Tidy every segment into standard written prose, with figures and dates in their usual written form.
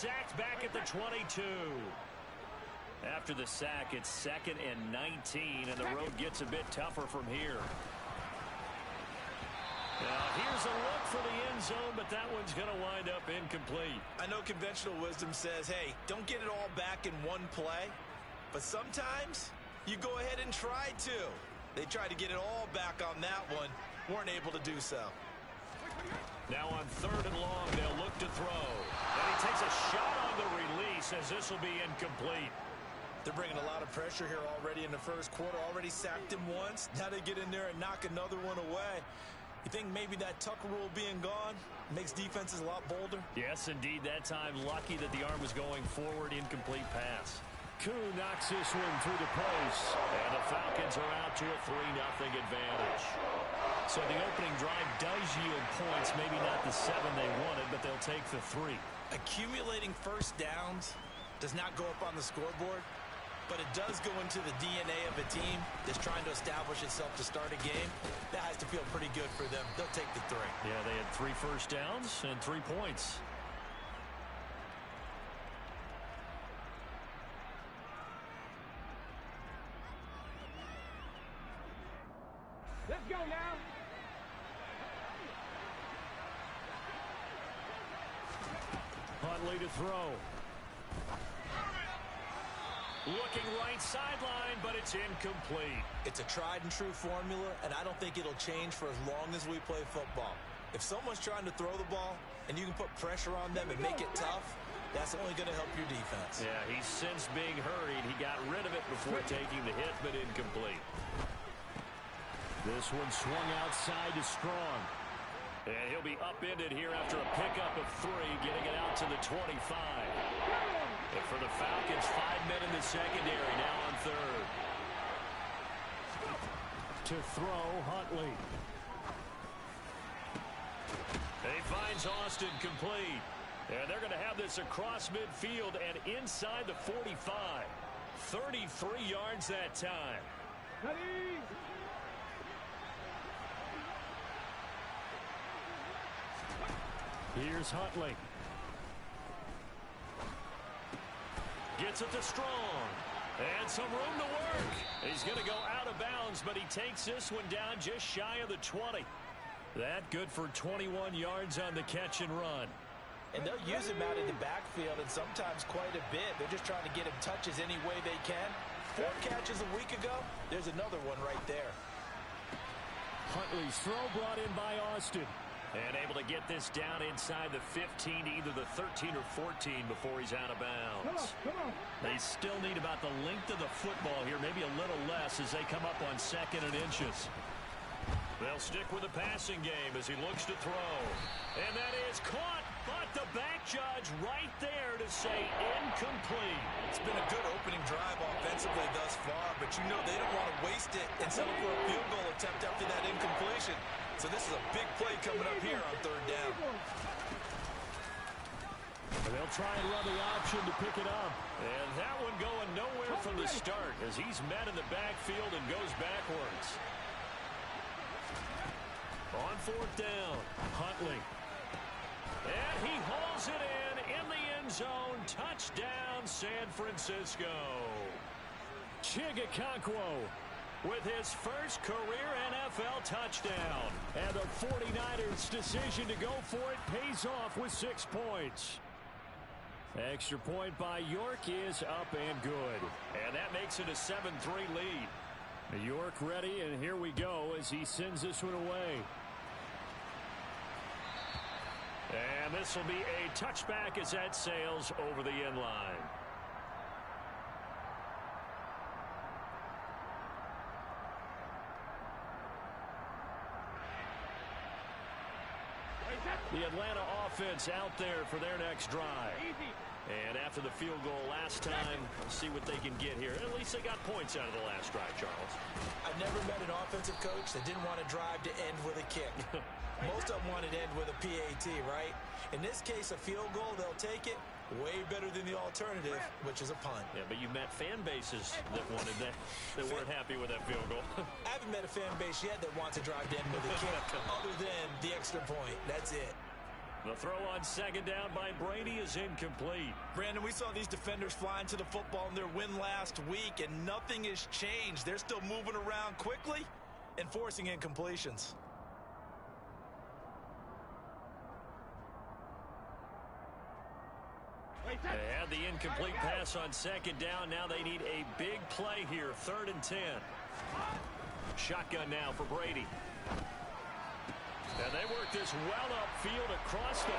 sacked back at the 22. After the sack, it's 2nd and 19, and the road gets a bit tougher from here. Now, here's a look for the end zone, but that one's going to wind up incomplete. I know conventional wisdom says, hey, don't get it all back in one play. But sometimes you go ahead and try to. They tried to get it all back on that one. Weren't able to do so. Now on 3rd and long, they'll look to throw. And he takes a shot on the release as this will be incomplete. They're bringing a lot of pressure here already in the first quarter. Already sacked him once. Now they get in there and knock another one away. You think maybe that Tucker rule being gone makes defenses a lot bolder? Yes, indeed. That time, lucky that the arm was going forward. Incomplete pass. Koo knocks this one through the post. And the Falcons are out to a 3-0 advantage. So the opening drive does yield points. Maybe not the 7 they wanted, but they'll take the 3. Accumulating first downs does not go up on the scoreboard, but it does go into the DNA of a team that's trying to establish itself to start a game. That has to feel pretty good for them. They'll take the 3. Yeah, they had 3 first downs and 3 points. Let's go now. Huntley to throw. Looking right sideline, but it's incomplete. It's a tried-and-true formula, and I don't think it'll change for as long as we play football. If someone's trying to throw the ball, and you can put pressure on them and make it tough, that's only going to help your defense. Yeah, he's since being hurried. He got rid of it before taking the hit, but incomplete. This one swung outside to Strong. And he'll be upended here after a pickup of 3, getting it out to the 25. And for the Falcons, 5 men in the secondary, now on 3rd. To throw, Huntley. He finds Austin complete. And they're going to have this across midfield and inside the 45. 33 yards that time. Ready? Here's Huntley. Gets it to Strong. And some room to work. He's going to go out of bounds, but he takes this one down just shy of the 20. That good for 21 yards on the catch and run. And they'll use him out in the backfield, and sometimes quite a bit. They're just trying to get him touches any way they can. 4 catches a week ago. There's another one right there. Huntley's throw brought in by Austin. And able to get this down inside the 15 to either the 13 or 14 before he's out of bounds. Come on. They still need about the length of the football here, maybe a little less as they come up on 2nd and inches. They'll stick with the passing game as he looks to throw. And that is caught, but the back judge right there to say incomplete. It's been a good opening drive offensively thus far, but you know they don't want to waste it and settle for a field goal attempt after that incompletion. So this is a big play coming up here on 3rd down. And they'll try and run the option to pick it up. And that one going nowhere from the start as he's met in the backfield and goes backwards. On 4th down, Huntley. And he hauls it in the end zone. Touchdown, San Francisco. Chigakakwo with his first career NFL touchdown. And the 49ers' decision to go for it pays off with 6 points. Extra point by York is up and good. And that makes it a 7-3 lead. York ready, and here we go as he sends this one away. And this will be a touchback as that sails over the end line. The Atlanta offense out there for their next drive. And after the field goal last time, let's see what they can get here. At least they got points out of the last drive, Charles. I've never met an offensive coach that didn't want to drive to end with a kick. Most of them wanted to end with a PAT, right? In this case, a field goal, they'll take it. Way better than the alternative, which is a punt. Yeah, but you met fan bases that wanted that, that weren't happy with that field goal. I haven't met a fan base yet that wants to drive to end with a kick other than the extra point. That's it. The throw on second down by Brady is incomplete. Brandon, we saw these defenders flying to the football in their win last week, and nothing has changed. They're still moving around quickly and forcing incompletions. They had the incomplete pass on second down. Now they need a big play here. 3rd and 10. Shotgun now for Brady. And they work this well upfield across the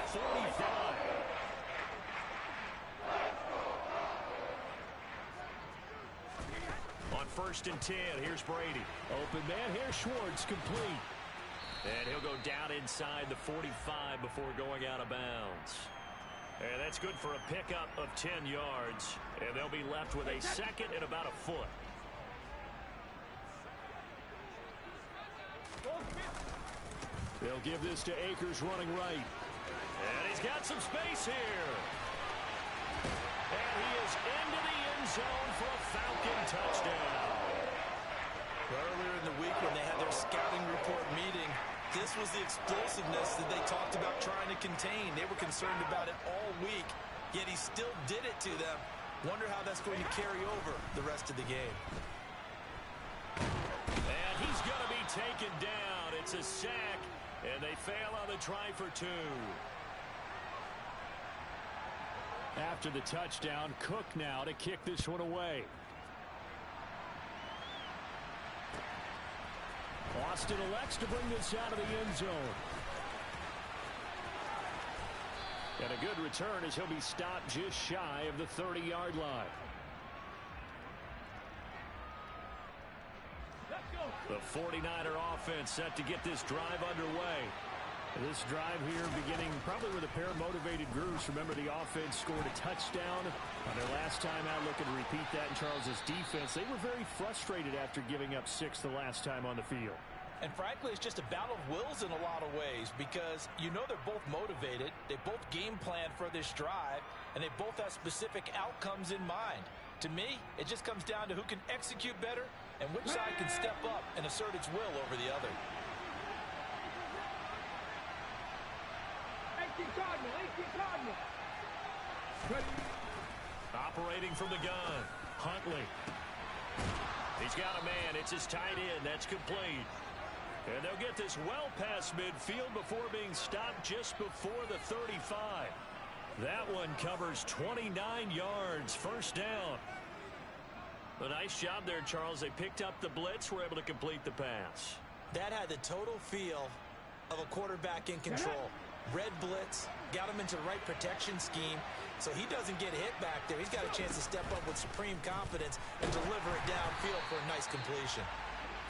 45. On 1st and 10, here's Brady. Open man here, Schwartz, complete. And he'll go down inside the 45 before going out of bounds. And that's good for a pickup of 10 yards. And they'll be left with a 2nd and about a foot. They'll give this to Akers running right. And he's got some space here. And he is into the end zone for a Falcon touchdown. Earlier in the week when they had their scouting report meeting, this was the explosiveness that they talked about trying to contain. They were concerned about it all week, yet he still did it to them. Wonder how that's going to carry over the rest of the game. And he's going to be taken down. It's a sack, and they fail on the try for 2. After the touchdown, Cook now to kick this one away. Austin elects to bring this out of the end zone. And a good return as he'll be stopped just shy of the 30-yard line. The 49er offense set to get this drive underway. This drive here beginning probably with a pair of motivated groups. Remember, the offense scored a touchdown on their last time out. Looking to repeat that in Charles's defense. They were very frustrated after giving up 6 the last time on the field. And frankly, it's just a battle of wills in a lot of ways because you know they're both motivated. They both game plan for this drive, and they both have specific outcomes in mind. To me, it just comes down to who can execute better and which side can step up and assert its will over the other. Cardinal. Operating from the gun, Huntley. He's got a man. It's his tight end. That's complete. And they'll get this well past midfield before being stopped just before the 35. That one covers 29 yards. 1st down. A nice job there, Charles. They picked up the blitz, were able to complete the pass. That had the total feel of a quarterback in control. Red blitz, got him into the right protection scheme, so he doesn't get hit back there. He's got a chance to step up with supreme confidence and deliver it downfield for a nice completion.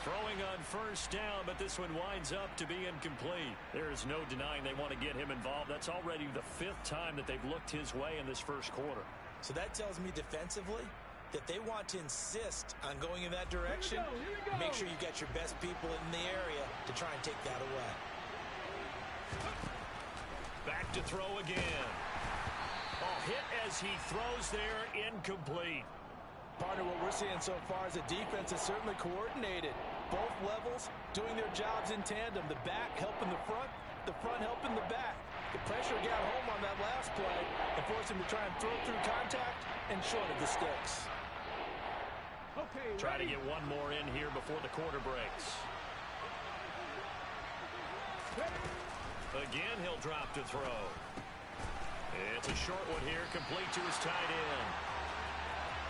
Throwing on 1st down, but this one winds up to be incomplete. There is no denying they want to get him involved. That's already the 5th time that they've looked his way in this 1st quarter. So that tells me defensively that they want to insist on going in that direction. Here we go. Make sure you got your best people in the area to try and take that away. Back to throw again. Oh, hit as he throws there, incomplete. Partner, what we're seeing so far is a defense that's certainly coordinated. Both levels doing their jobs in tandem. The back helping the front helping the back. The pressure got home on that last play and forced him to try and throw through contact and short of the sticks. Okay, Try to get one more in here before the quarter breaks. Again, he'll drop to throw. It's a short one here, complete to his tight end.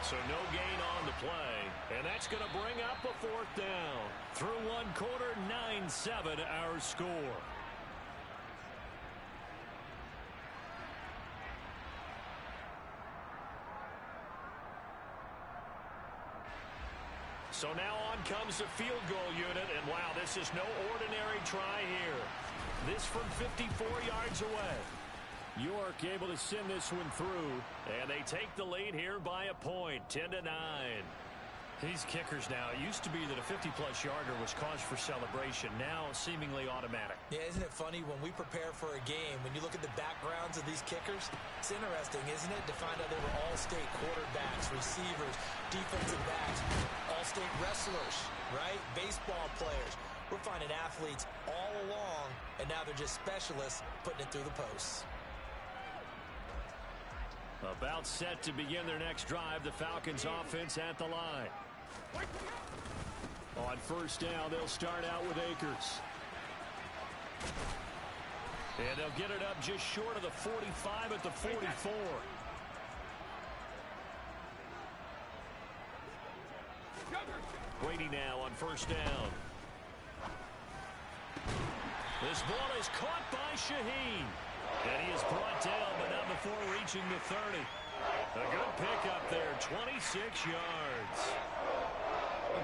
So no gain on the play, and that's going to bring up a 4th down. Through 1 quarter, 9-7 our score. So now on comes the field goal unit, and wow, this is no ordinary try here. This from 54 yards away. York able to send this one through, and they take the lead here by a point, 10-9. These kickers now, it used to be that a 50-plus yarder was cause for celebration, now seemingly automatic. Yeah, isn't it funny when we prepare for a game, when you look at the backgrounds of these kickers, it's interesting, isn't it, to find out they were all-state quarterbacks, receivers, defensive backs, all-state wrestlers, right? Baseball players. We're finding athletes all along long, and now they're just specialists putting it through the posts. About set to begin their next drive, the Falcons offense at the line. On first down, they'll start out with Akers. And they'll get it up just short of the 45 at the 44. Brady now on first down. This ball is caught by Shaheen. And he is brought down, but not before reaching the 30. A good pickup there, 26 yards.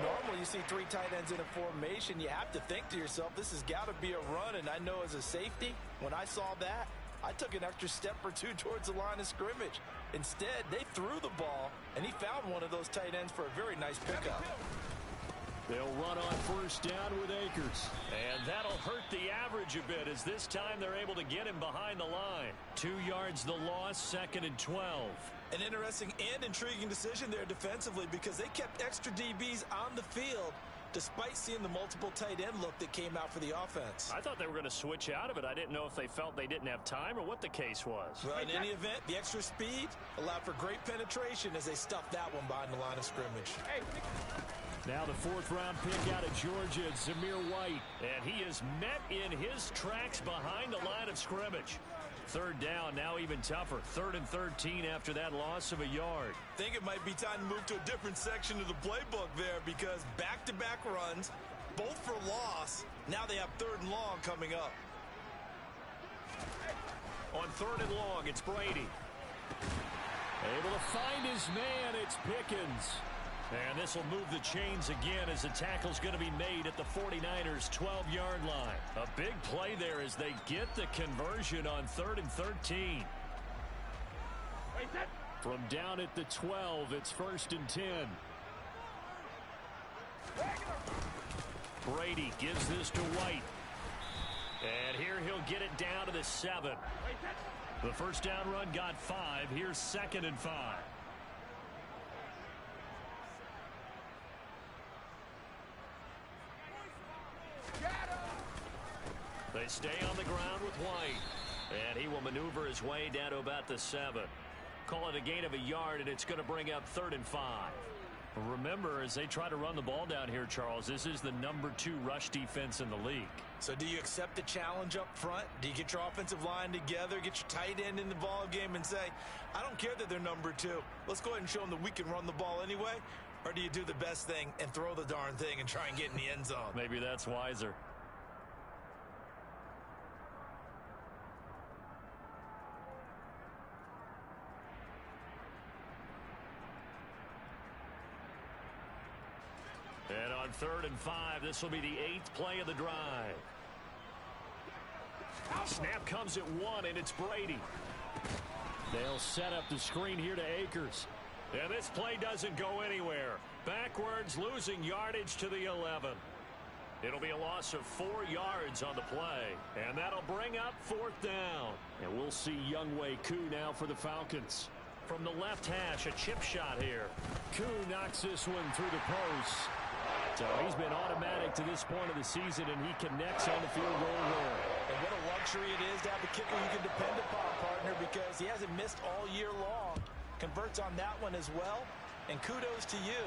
Normally you see three tight ends in a formation, you have to think to yourself, this has got to be a run, and I know as a safety, when I saw that, I took an extra step or two towards the line of scrimmage. Instead, they threw the ball, and he found one of those tight ends for a very nice pickup. They'll run on first down with Akers. And that'll hurt the average a bit as this time they're able to get him behind the line. 2 yards the loss, 2nd and 12. An interesting and intriguing decision there defensively because they kept extra DBs on the field despite seeing the multiple tight end look that came out for the offense. I thought they were going to switch out of it. I didn't know if they felt they didn't have time or what the case was. Well, in any event, the extra speed allowed for great penetration as they stuffed that one behind the line of scrimmage. Now the 4th-round pick out of Georgia, Zamir White. And he is met in his tracks behind the line of scrimmage. 3rd down, now even tougher. 3rd and 13 after that loss of a yard. Think it might be time to move to a different section of the playbook there because back-to-back runs, both for loss. Now they have 3rd and long coming up. On 3rd and long, it's Brady. Able to find his man, it's Pickens. And this will move the chains again as the tackle's going to be made at the 49ers' 12-yard line. A big play there as they get the conversion on 3rd and 13. From down at the 12, it's 1st and 10. Brady gives this to White. And here he'll get it down to the 7. The first down run got 5. Here's 2nd and 5. They stay on the ground with White. And he will maneuver his way down to about the 7. Call it a gain of a yard, and it's going to bring up 3rd and 5. Remember, as they try to run the ball down here, Charles, this is the number 2 rush defense in the league. So do you accept the challenge up front? Do you get your offensive line together, get your tight end in the ball game and say, I don't care that they're number 2. Let's go ahead and show them that we can run the ball anyway? Or do you do the best thing and throw the darn thing and try and get in the end zone? Maybe that's wiser. And on 3rd and 5, this will be the 8th play of the drive. Snap comes at 1, and it's Brady. They'll set up the screen here to Akers. And this play doesn't go anywhere. Backwards, losing yardage to the 11. It'll be a loss of 4 yards on the play. And that'll bring up 4th down. And we'll see Younghoe Koo now for the Falcons. From the left hash, a chip shot here. Koo knocks this one through the post. So he's been automatic to this point of the season, and he connects on the field goal there. And what a luxury it is to have a kicker you can depend upon, partner, because he hasn't missed all year long. Converts on that one as well, and kudos to you.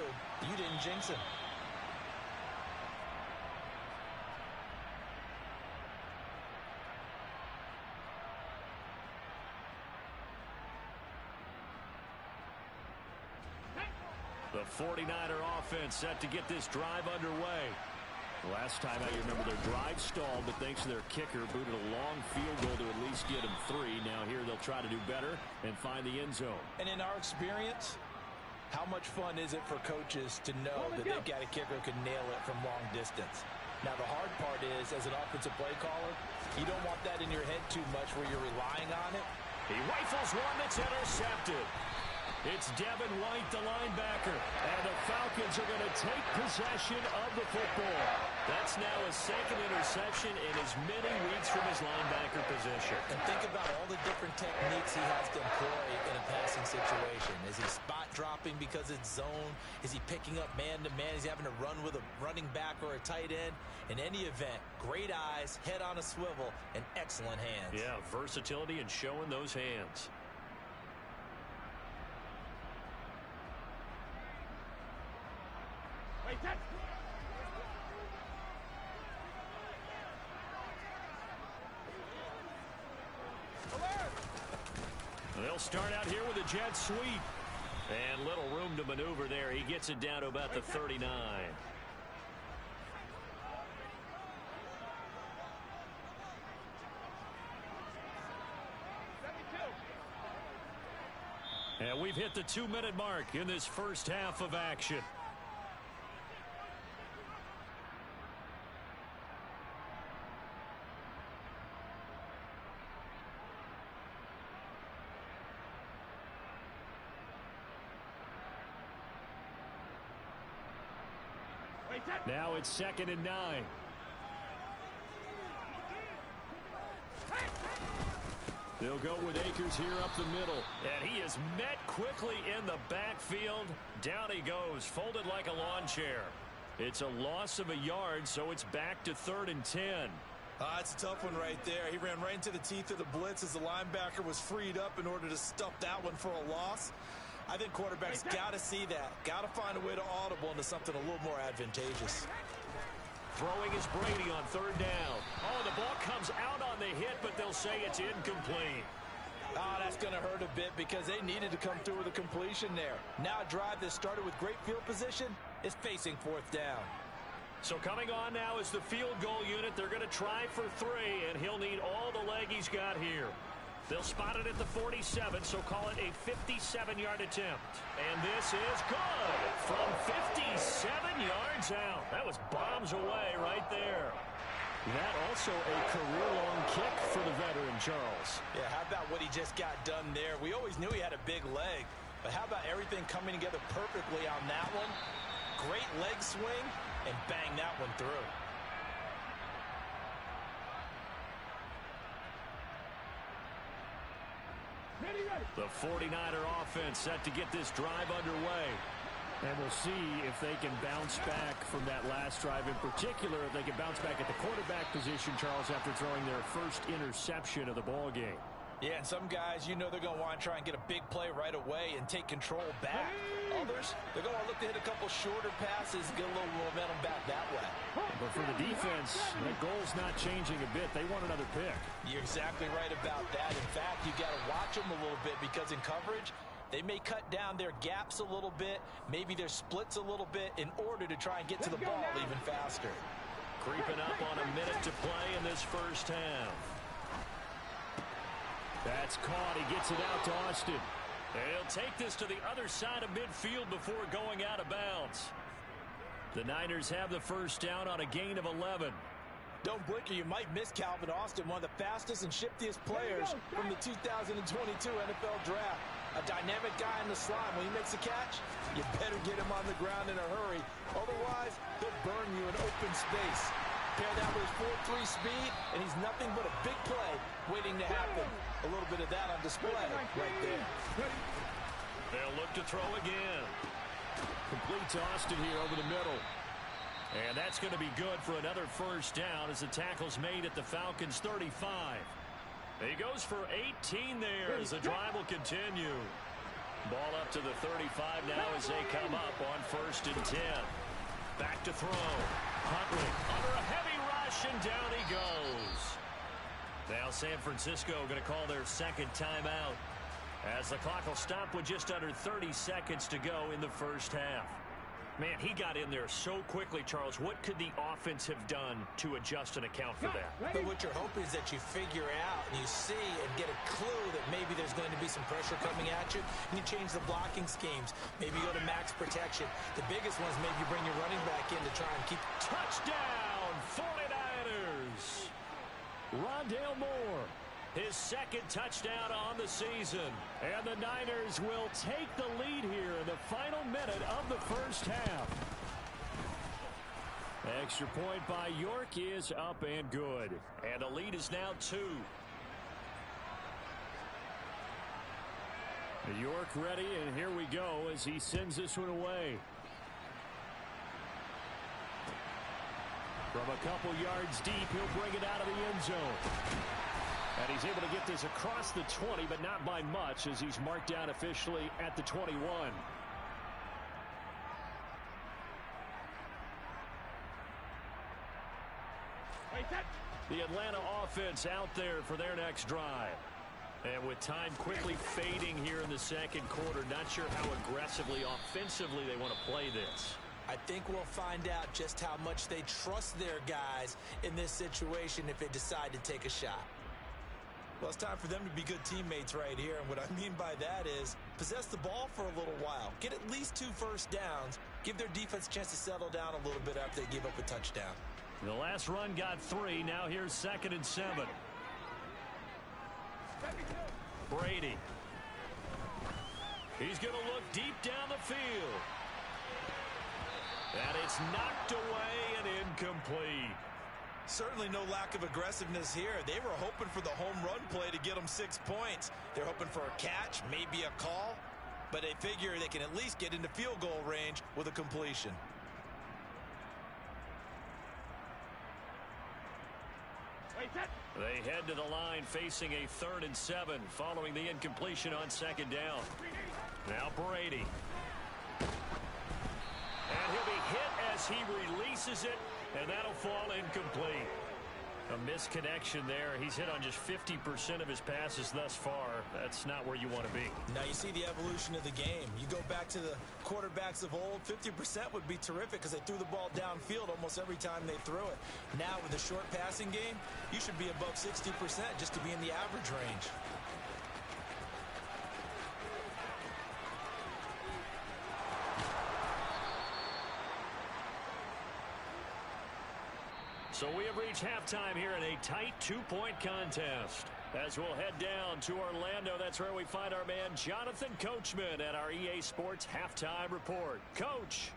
You didn't jinx him. The 49er offense set to get this drive underway. Last time I remember their drive stalled, but thanks to their kicker, booted a long field goal to at least get them 3. Now here they'll try to do better and find the end zone. And in our experience, how much fun is it for coaches to know that they've got a kicker who can nail it from long distance? Now the hard part is, as an offensive play caller, you don't want that in your head too much where you're relying on it. He rifles one that's intercepted. It's Devin White, the linebacker, and the Falcons are going to take possession of the football. That's now his 2nd interception in as many weeks from his linebacker position. And think about all the different techniques he has to employ in a passing situation. Is he spot dropping because it's zone? Is he picking up man-to-man? Is he having to run with a running back or a tight end? In any event, great eyes, head on a swivel, and excellent hands. Yeah, versatility and showing those hands. Wait, that's... They'll start out here with a jet sweep. And little room to maneuver there. He gets it down to about the 39. And we've hit the 2-minute mark in this first half of action. Now it's 2nd and 9. They'll go with Akers here up the middle. And he is met quickly in the backfield. Down he goes, folded like a lawn chair. It's a loss of a yard, so it's back to 3rd and 10. It's a tough one right there. He ran right into the teeth of the blitz as the linebacker was freed up in order to stuff that one for a loss. I think quarterbacks got to see that. Got to find a way to audible into something a little more advantageous. Throwing is Brady on 3rd down. Oh, the ball comes out on the hit, but they'll say it's incomplete. That's going to hurt a bit because they needed to come through with a completion there. Now a drive that started with great field position is facing 4th down. So coming on now is the field goal unit. They're going to try for 3, and he'll need all the leg he's got here. They'll spot it at the 47, so call it a 57-yard attempt. And this is good from 57 yards out. That was bombs away right there. That also a career-long kick for the veteran, Charles. Yeah, how about what he just got done there? We always knew he had a big leg, but how about everything coming together perfectly on that one? Great leg swing, and bang that one through. The 49er offense set to get this drive underway. And we'll see if they can bounce back from that last drive in particular, if they can bounce back at the quarterback position, Charles, after throwing their first interception of the ball game. Yeah, and some guys, you know they're going to want to try and get a big play right away and take control back. Others, they're going to look to hit a couple shorter passes, get a little momentum back that way. But for the defense, that goal's not changing a bit. They want another pick. You're exactly right about that. In fact, you got to watch them a little bit because in coverage, they may cut down their gaps a little bit, maybe their splits a little bit in order to try and get to the ball even faster. Creeping up on a minute to play in this first half. That's caught. He gets it out to Austin. He'll take this to the other side of midfield before going out of bounds. The Niners have the first down on a gain of 11. Don't blink or you might miss Calvin Austin, one of the fastest and shiftiest players from the 2022 NFL Draft. A dynamic guy in the slime. When he makes a catch, you better get him on the ground in a hurry. Otherwise, he'll burn you in open space. Pair that with his 4.3 speed, and he's nothing but a big play waiting to happen. A little bit of that on display right there. They'll look to throw again. Complete to Austin here over the middle. And that's going to be good for another first down as the tackle's made at the Falcons' 35. He goes for 18 there as the drive will continue. Ball up to the 35 now as they come up on 1st and 10. Back to throw. Huntley under a heavy rush, and down he goes. Now San Francisco going to call their second timeout as the clock will stop with just under 30 seconds to go in the first half. Man, he got in there so quickly, Charles. What could the offense have done to adjust and account for that? But what you're hoping is that you figure out and you see and get a clue that maybe there's going to be some pressure coming at you, and you change the blocking schemes. Maybe you go to max protection. The biggest one is maybe you bring your running back in to try and keep... Touchdown, 49ers! Rondale Moore, his second touchdown on the season. And the Niners will take the lead here in the final minute of the first half. Extra point by York is up and good. And the lead is now 2. York ready, and here we go as he sends this one away. From a couple yards deep, he'll bring it out of the end zone. And he's able to get this across the 20, but not by much, as he's marked down officially at the 21. The Atlanta offense out there for their next drive. And with time quickly fading here in the second quarter, not sure how aggressively, offensively they want to play this. I think we'll find out just how much they trust their guys in this situation if they decide to take a shot. Well, it's time for them to be good teammates right here, and what I mean by that is possess the ball for a little while, get at least 2 first downs, give their defense a chance to settle down a little bit after they give up a touchdown. The last run got 3. Now here's 2nd and 7. Brady. He's going to look deep down the field. And it's knocked away and incomplete. Certainly no lack of aggressiveness here. They were hoping for the home run play to get them 6 points. They're hoping for a catch, maybe a call, but they figure they can at least get into field goal range with a completion. They head to the line facing a 3rd and 7 following the incompletion on 2nd down. Now Brady. And he'll be hit as he releases it, and that'll fall incomplete. A misconnection there. He's hit on just 50% of his passes thus far. That's not where you want to be. Now you see the evolution of the game. You go back to the quarterbacks of old, 50% would be terrific because they threw the ball downfield almost every time they threw it. Now with the short passing game, you should be above 60% just to be in the average range. So we have reached halftime here in a tight 2-point contest. As we'll head down to Orlando, that's where we find our man Jonathan Coachman at our EA Sports Halftime Report. Coach.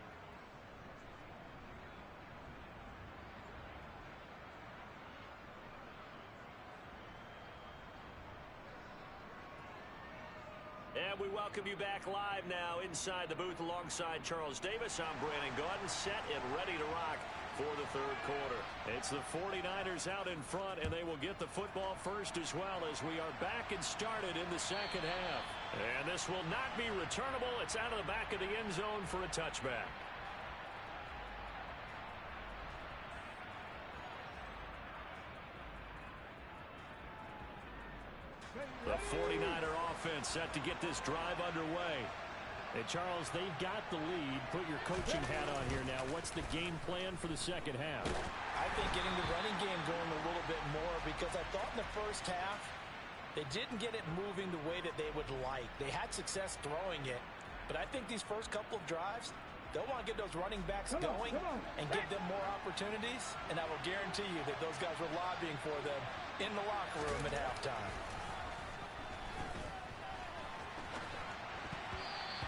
And we welcome you back live now inside the booth alongside Charles Davis. I'm Brandon Gaudin, set and ready to rock for the 3rd quarter. It's the 49ers out in front, and they will get the football first as well as we are back and started in the 2nd half. And this will not be returnable. It's out of the back of the end zone for a touchback. The 49er offense set to get this drive underway. Hey, Charles, they've got the lead. Put your coaching hat on here now. What's the game plan for the 2nd half? I think getting the running game going a little bit more because I thought in the first half they didn't get it moving the way that they would like. They had success throwing it, but I think these first couple of drives, they'll want to get those running backs going and give them more opportunities, and I will guarantee you that those guys were lobbying for them in the locker room at halftime.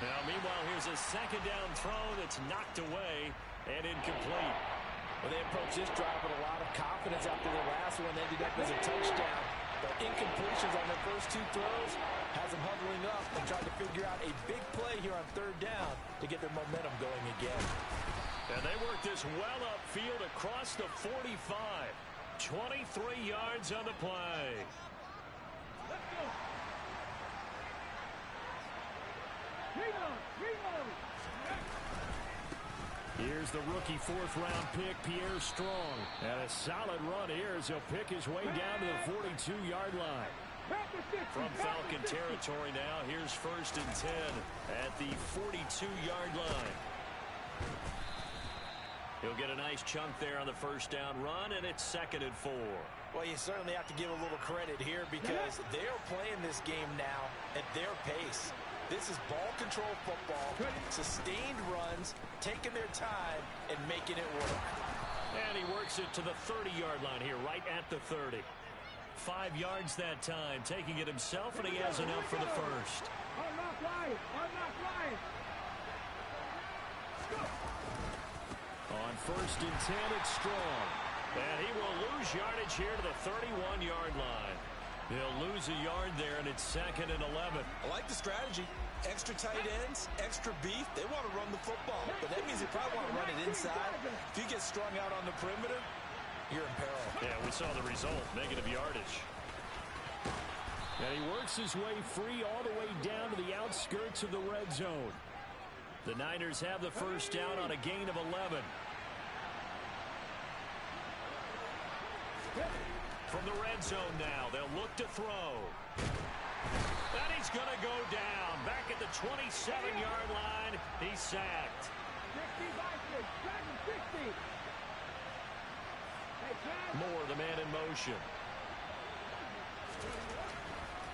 Now, meanwhile, here's a 2nd down throw that's knocked away and incomplete. Well, they approached this drive with a lot of confidence after the last one ended up as a touchdown. But incompletions on their first 2 throws has them huddling up and trying to figure out a big play here on 3rd down to get their momentum going again. And they work this well upfield across the 45. 23 yards on the play. Let's go. Here's the rookie 4th-round pick, Pierre Strong. And a solid run here as he'll pick his way down to the 42-yard line. From Falcon territory now, here's 1st and 10 at the 42-yard line. He'll get a nice chunk there on the 1st down run, and it's 2nd and 4. Well, you certainly have to give a little credit here because they're playing this game now at their pace. This is ball control football, sustained runs, taking their time, and making it work. And he works it to the 30-yard line here, right at the 30. 5 yards that time, taking it himself, and he has enough for the 1st. I'm not lying. I'm not lying. On 1st and 10, it's Strong. And he will lose yardage here to the 31-yard line. They'll lose a yard there, and it's 2nd and 11. I like the strategy. Extra tight ends, extra beef. They want to run the football, but that means they probably want to run it inside. If you get strung out on the perimeter, you're in peril. Yeah, we saw the result, negative yardage. And he works his way free all the way down to the outskirts of the red zone. The Niners have the first down on a gain of 11. From the red zone now, they'll look to throw. And he's going to go down. Back at the 27-yard line, he's sacked. 60. Moore, the man in motion.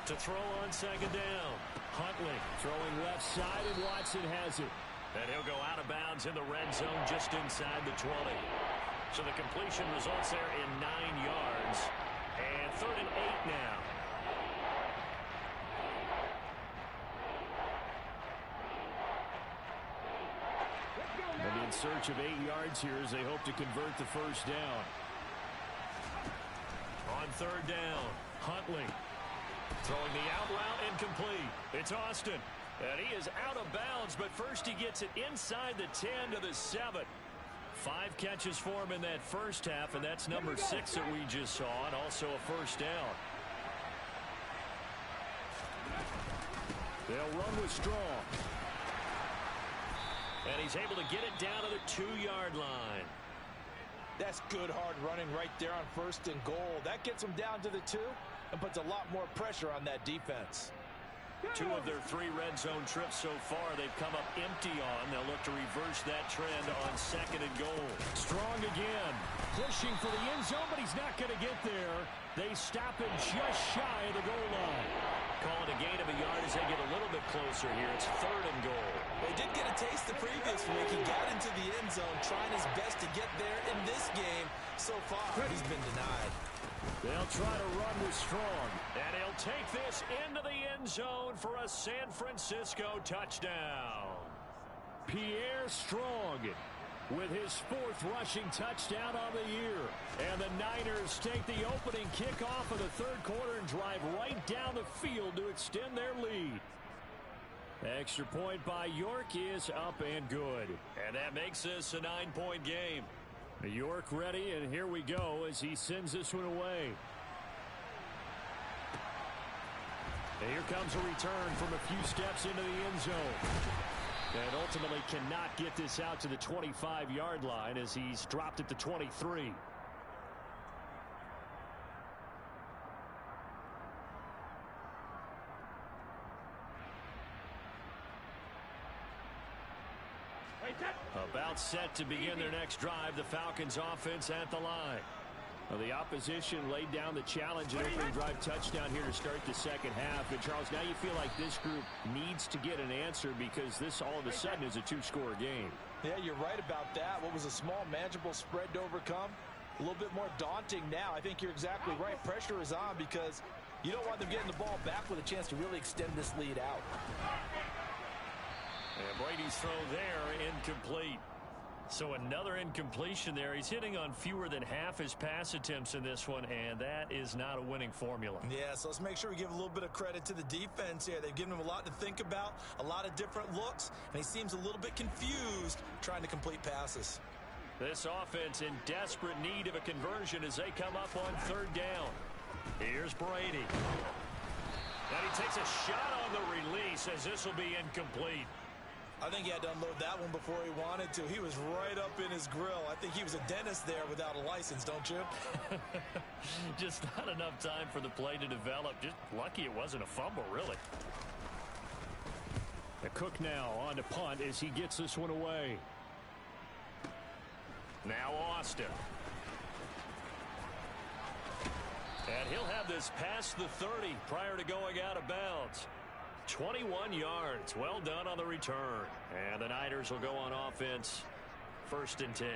To throw on 2nd down. Huntley throwing left side, and Watson has it. And he'll go out of bounds in the red zone just inside the 20. So the completion results there in 9 yards. And 3rd and 8 now. They'll be in search of 8 yards here as they hope to convert the first down. On 3rd down, Huntley throwing the out route, incomplete. It's Austin. And he is out of bounds, but first he gets it inside the 10 to the 7. 5 catches for him in that first half, and that's number 6 that we just saw, and also a first down. They'll run with Strong. And he's able to get it down to the 2-yard line. That's good hard running right there on 1st and goal. That gets them down to the 2 and puts a lot more pressure on that defense. 2 of their 3 red zone trips so far they've come up empty on. They'll look to reverse that trend on 2nd and goal. Strong again. Pushing for the end zone, but he's not going to get there. They stop him just shy of the goal line. Calling a gain of a yard as they get a little bit closer here. It's 3rd and goal. They did get a taste the previous week. He got into the end zone, trying his best to get there. In this game, so far, he's been denied. They'll try to run with Strong. And he'll take this into the end zone for a San Francisco touchdown. Pierre Strong with his 4th rushing touchdown on the year. And the Niners take the opening kickoff of the 3rd quarter and drive right down the field to extend their lead. Extra point by York is up and good. And that makes this a 9-point game. York ready, and here we go as he sends this one away. And here comes a return from a few steps into the end zone. And ultimately cannot get this out to the 25-yard line as he's dropped at the 23. About set to begin their next drive, the Falcons offense at the line. Well, the opposition laid down the challenge and opening drive touchdown here to start the 2nd half. And Charles, now you feel like this group needs to get an answer because this all of a sudden is a 2-score game. Yeah, you're right about that. What was a small, manageable spread to overcome? A little bit more daunting now. I think you're exactly right. Pressure is on because you don't want them getting the ball back with a chance to really extend this lead out. And Brady's throw there, incomplete. So another incompletion there. He's hitting on fewer than half his pass attempts in this one, and that is not a winning formula. Yeah, so let's make sure we give a little bit of credit to the defense here. They've given him a lot to think about, a lot of different looks, and he seems a little bit confused trying to complete passes. This offense in desperate need of a conversion as they come up on 3rd down. Here's Brady. And he takes a shot on the release as this will be incomplete. I think he had to unload that one before he wanted to. He was right up in his grill. I think he was a dentist there without a license, don't you? Just not enough time for the play to develop. Just lucky it wasn't a fumble, really. The Cook now on to punt as he gets this one away. Now Austin. And he'll have this past the 30 prior to going out of bounds. 21 yards. Well done on the return. And the Niners will go on offense. 1st and 10.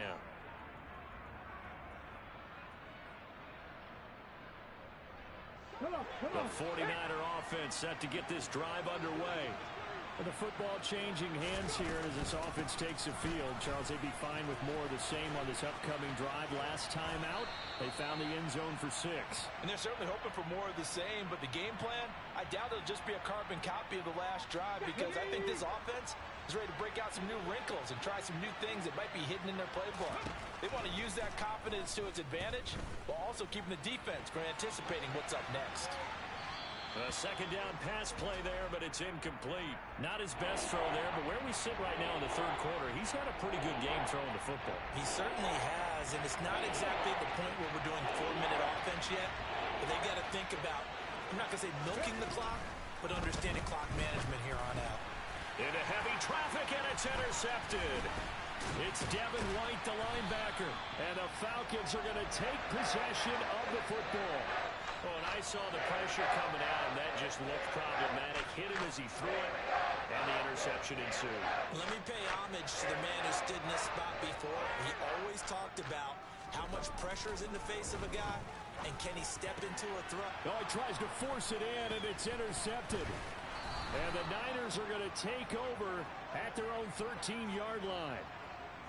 The 49er offense set to get this drive underway. The football changing hands here as this offense takes the field. Charles, they'd be fine with more of the same on this upcoming drive. Last time out, they found the end zone for 6. And they're certainly hoping for more of the same, but the game plan, I doubt it'll just be a carbon copy of the last drive, because I think this offense is ready to break out some new wrinkles and try some new things that might be hidden in their playbook. They want to use that confidence to its advantage while also keeping the defense from anticipating what's up next. A second down pass play there, but it's incomplete. Not his best throw there, but where we sit right now in the third quarter, he's had a pretty good game throwing the football. He certainly has, and it's not exactly the point where we're doing 4-minute offense yet, but they got to think about, I'm not going to say milking the clock, but understanding clock management here on out. Into heavy traffic, and it's intercepted. It's Devin White, the linebacker, and the Falcons are going to take possession of the football. Oh, and I saw the pressure coming at him. That just looked problematic. Hit him as he threw it, and the interception ensued. Let me pay homage to the man who stood in this spot before. He always talked about how much pressure is in the face of a guy, and can he step into a throw. Oh, he tries to force it in, and it's intercepted. And the Niners are going to take over at their own 13-yard line.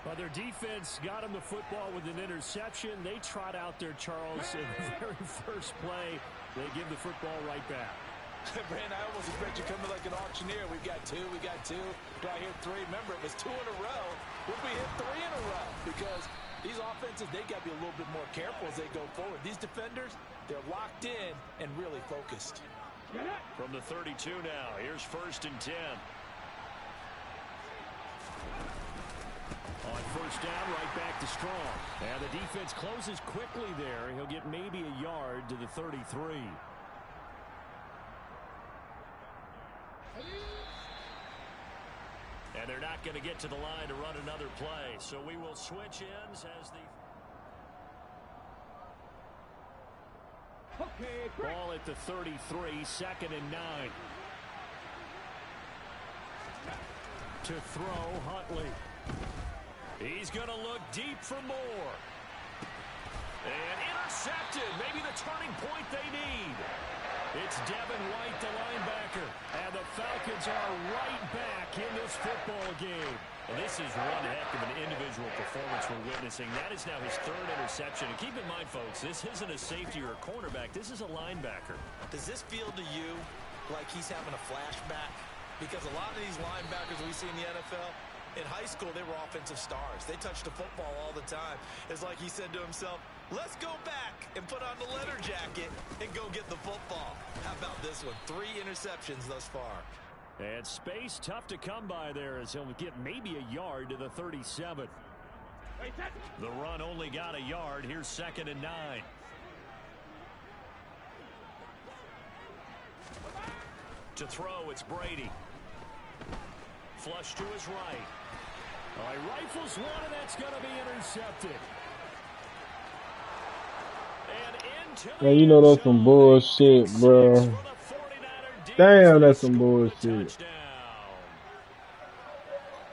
Well, their defense got him the football with an interception. They trot out there, Charles, in the very first play. They give the football right back. Brandon, I almost expect you coming like an auctioneer. We've got 2, we got 2. Do I hear 3? Remember, it was 2 in a row. Would we hit 3 in a row? Because these offenses, they got to be a little bit more careful as they go forward. These defenders, they're locked in and really focused. From the 32 now, here's 1st and 10. On first down, right back to Strong. And the defense closes quickly there. He'll get maybe a yard to the 33. And they're not going to get to the line to run another play. So we will switch ends as the ball at the 33, 2nd and 9. To throw, Huntley. He's going to look deep for more. And intercepted. Maybe the turning point they need. It's Devin White, the linebacker. And the Falcons are right back in this football game. And this is one heck of an individual performance we're witnessing. That is now his 3rd interception. And keep in mind, folks, this isn't a safety or a cornerback. This is a linebacker. Does this feel to you like he's having a flashback? Because a lot of these linebackers we see in the NFL, in high school, they were offensive stars. They touched the football all the time. It's like he said to himself, let's go back and put on the leather jacket and go get the football. How about this one? 3 interceptions thus far. And space tough to come by there as he'll get maybe a yard to the 37. The run only got a yard. Here's 2nd and 9. To throw, it's Brady. Flush to his right. All right, rifles one, and that's going to be intercepted. And into the Man, you know that's some bullshit, bro. Damn, that's some bullshit.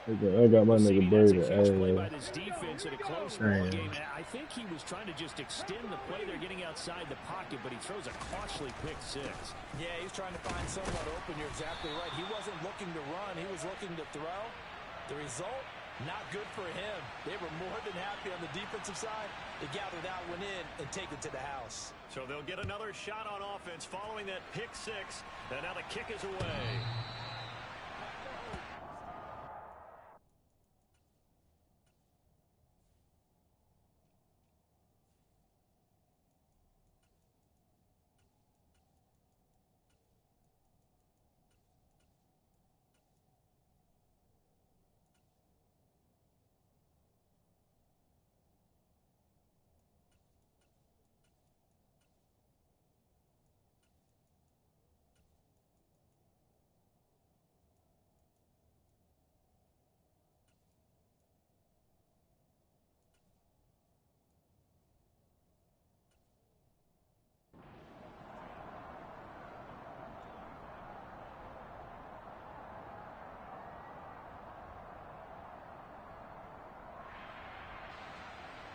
I got my nigga Brady. I think he was trying to just extend the play. They're getting outside the pocket, but he throws a costly pick 6. Yeah, he's trying to find someone open. You're exactly right. He wasn't looking to run. He was looking to throw. The result, not good for him. They were more than happy on the defensive side to gather that one in and take it to the house. So they'll get another shot on offense following that pick 6. And now the kick is away.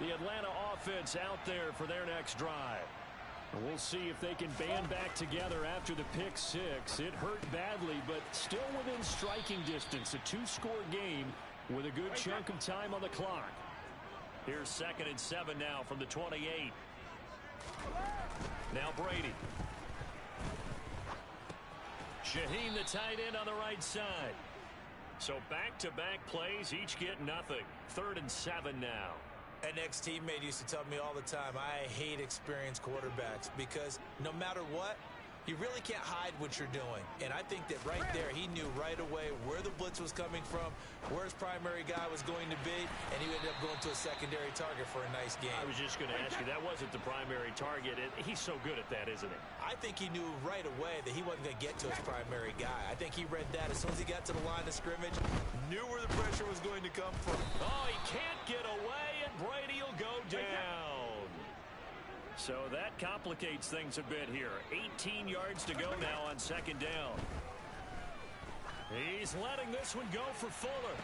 The Atlanta offense out there for their next drive. We'll see if they can band back together after the pick six. It hurt badly, but still within striking distance. A two-score game with a good chunk of time on the clock. Here's 2nd and 7 now from the 28. Now Brady. Shaheen, the tight end, on the right side. So back-to-back plays, each get nothing. 3rd and 7 now. An ex-teammate used to tell me all the time, I hate experienced quarterbacks because no matter what, you really can't hide what you're doing. And I think that right there, he knew right away where the blitz was coming from, where his primary guy was going to be, and he ended up going to a secondary target for a nice game. I was just going to ask you, that wasn't the primary target. He's so good at that, isn't he? I think he knew right away that he wasn't going to get to his primary guy. I think he read that as soon as he got to the line of scrimmage, knew where the pressure was going to come from. Oh, he can't get away, and Brady will go down. So that complicates things a bit here. 18 yards to go now on 2nd down. He's letting this one go for Fuller.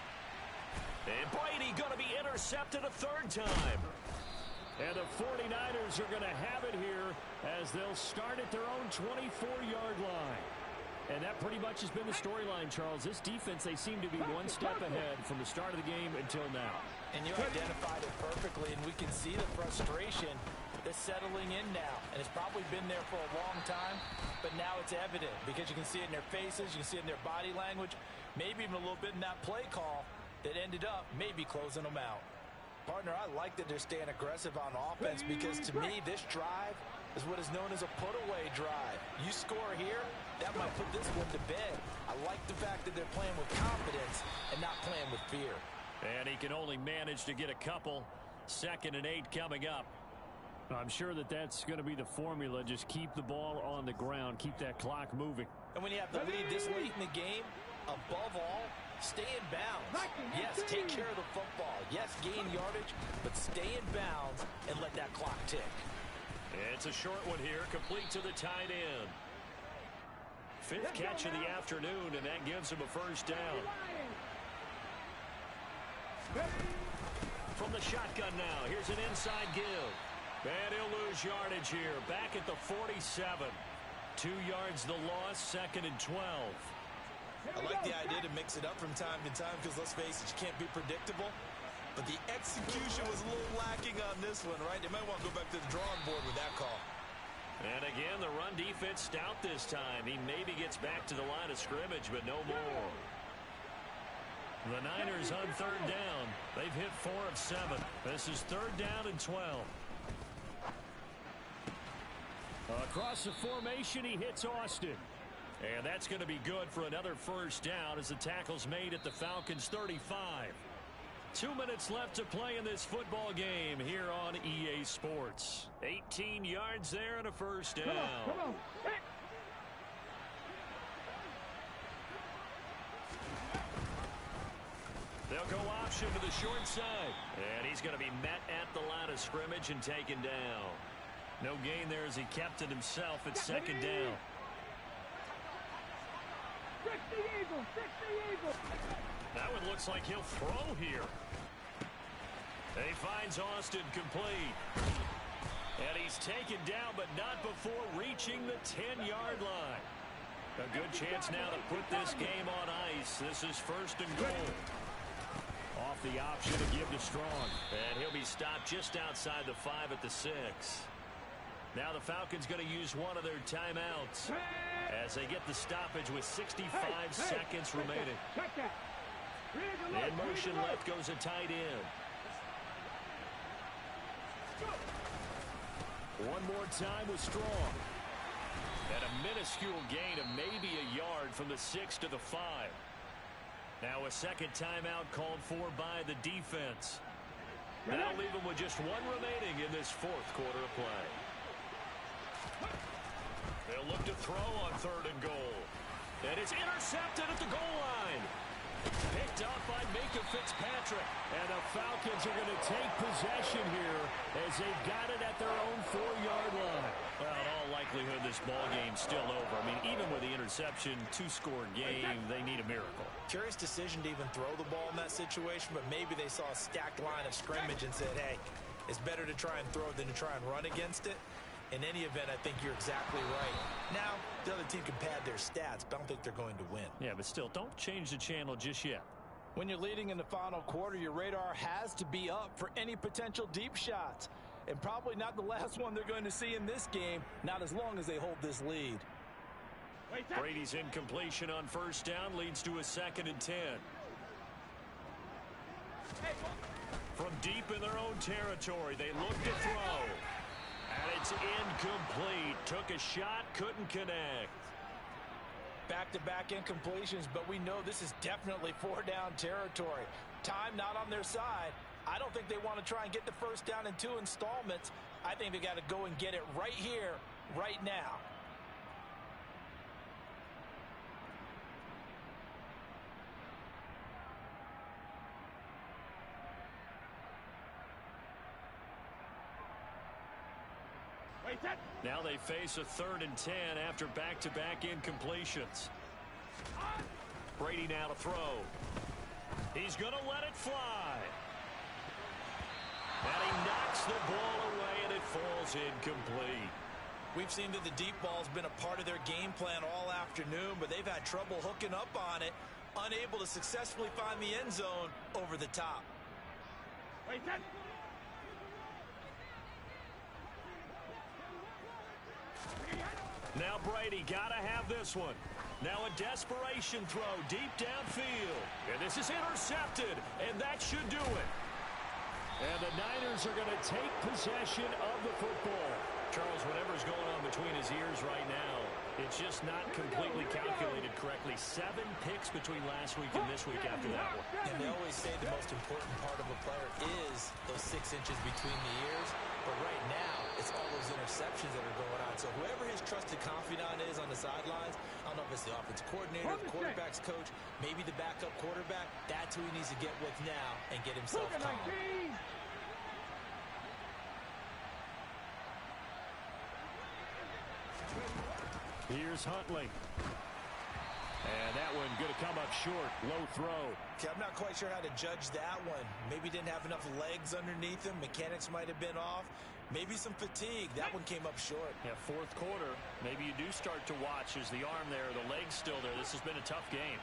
And Brady going to be intercepted a 3rd time. And the 49ers are going to have it here as they'll start at their own 24-yard line. And that pretty much has been the storyline, Charles. This defense, they seem to be one step ahead from the start of the game until now. And you identified it perfectly, and we can see the frustration that's settling in now. And it's probably been there for a long time, but now it's evident because you can see it in their faces, you can see it in their body language, maybe even a little bit in that play call that ended up maybe closing them out. Partner, I like that they're staying aggressive on offense because to me, this drive is what is known as a put-away drive. You score here, that might put this one to bed. I like the fact that they're playing with confidence and not playing with fear. And he can only manage to get a couple. 2nd and 8 coming up. I'm sure that that's going to be the formula. Just keep the ball on the ground. Keep that clock moving. And when you have the lead this late in the game, above all, stay in bounds. Yes, take care of the football. Yes, gain yardage, but stay in bounds and let that clock tick. It's a short one here, complete to the tight end. 5th catch of the afternoon, and that gives him a 1st down. From the shotgun now, here's an inside give. And he'll lose yardage here, back at the 47. 2 yards the loss, 2nd and 12. I like the idea to mix it up from time to time because, let's face it, you can't be predictable. But the execution was a little lacking on this one, right? They might want to go back to the drawing board with that call. And again, the run defense stout this time. He maybe gets back to the line of scrimmage, but no more. The Niners on 3rd down. They've hit 4 of 7. This is 3rd down and 12. Across the formation, he hits Austin. And that's going to be good for another 1st down as the tackle's made at the Falcons' 35. 2 minutes left to play in this football game here on EA Sports. 18 yards there and a 1st down. Come on. Hey. They'll go option to the short side. And he's going to be met at the line of scrimmage and taken down. No gain there as he kept it himself at 2nd down. Fix the eagle. Fix the eagle. That one looks like he'll throw here. He finds Austin complete. And he's taken down, but not before reaching the 10-yard line. A good chance now to put this game on ice. This is 1st and goal. Off the option to give to Strong. And he'll be stopped just outside the 5 at the 6. Now the Falcons going to use one of their timeouts as they get the stoppage with 65 seconds remaining. In motion left goes a tight end. One more time with Strong. And a minuscule gain of maybe a yard from the 6 to the 5. Now a 2nd timeout called for by the defense. That'll leave them with just 1 remaining in this 4th quarter of play. They'll look to throw on 3rd and goal. And it's intercepted at the goal line. Picked up by Minkah Fitzpatrick. And the Falcons are going to take possession here as they've got it at their own 4-yard line. Well, in all likelihood, this ball game's still over. I mean, even with the interception, 2-score game, they need a miracle. Curious decision to even throw the ball in that situation, but maybe they saw a stacked line of scrimmage and said, hey, it's better to try and throw than to try and run against it. In any event, I think you're exactly right. Now, the other team can pad their stats, but I don't think they're going to win. Yeah, but still, don't change the channel just yet. When you're leading in the final quarter, your radar has to be up for any potential deep shots. And probably not the last one they're going to see in this game, not as long as they hold this lead. Brady's incompletion on first down leads to a 2nd and 10. From deep in their own territory, they look to throw. And it's incomplete. Took a shot, couldn't connect. Back-to-back incompletions, but we know this is definitely 4-down territory. Time not on their side. I don't think they want to try and get the first down in 2 installments. I think they got to go and get it right here, right now. Now they face a 3rd and 10 after back-to-back incompletions. Brady now to throw. He's going to let it fly. And he knocks the ball away, and it falls incomplete. We've seen that the deep ball's been a part of their game plan all afternoon, but they've had trouble hooking up on it, unable to successfully find the end zone over the top. Now Brady got to have this one. Now a desperation throw deep downfield. And this is intercepted, and that should do it. And the Niners are going to take possession of the football. Charles, whatever's going on between his ears right now, it's just not completely calculated correctly. 7 picks between last week and this week after that one. And they always say the most important part of a player is those 6 inches between the ears. But right now, it's all those interceptions that are going on. So whoever his trusted confidant is on the sidelines, I don't know if it's the offensive coordinator, the quarterback's coach, maybe the backup quarterback, that's who he needs to get with now and get himself calm. Here's Huntley. And that one going to come up short. Low throw. Okay, I'm not quite sure how to judge that one. Maybe didn't have enough legs underneath him. Mechanics might have been off. Maybe some fatigue. That one came up short. Yeah, 4th quarter. Maybe you do start to watch as the arm there, the leg's still there. This has been a tough game.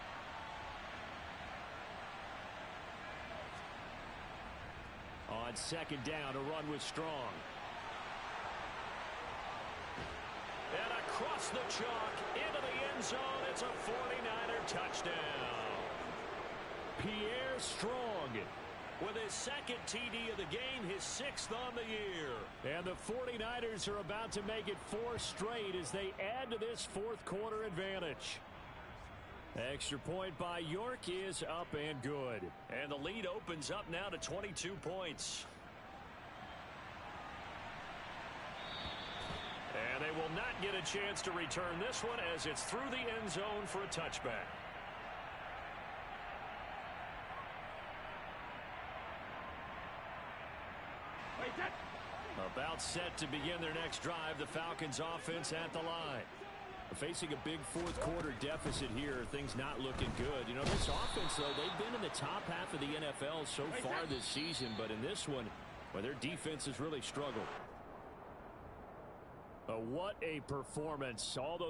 On 2nd down, a run with Strong. And across the chalk, into the end zone, it's a 49er touchdown. Pierre Strong with his 2nd TD of the game, his 6th on the year. And the 49ers are about to make it 4 straight as they add to this 4th quarter advantage. Extra point by York is up and good. And the lead opens up now to 22 points. And they will not get a chance to return this one as it's through the end zone for a touchback. About set to begin their next drive, the Falcons offense at the line. Facing a big 4th quarter deficit here, things not looking good. You know, this offense, though, they've been in the top half of the NFL so far this season, but in this one, well, their defense has really struggled. What a performance. All those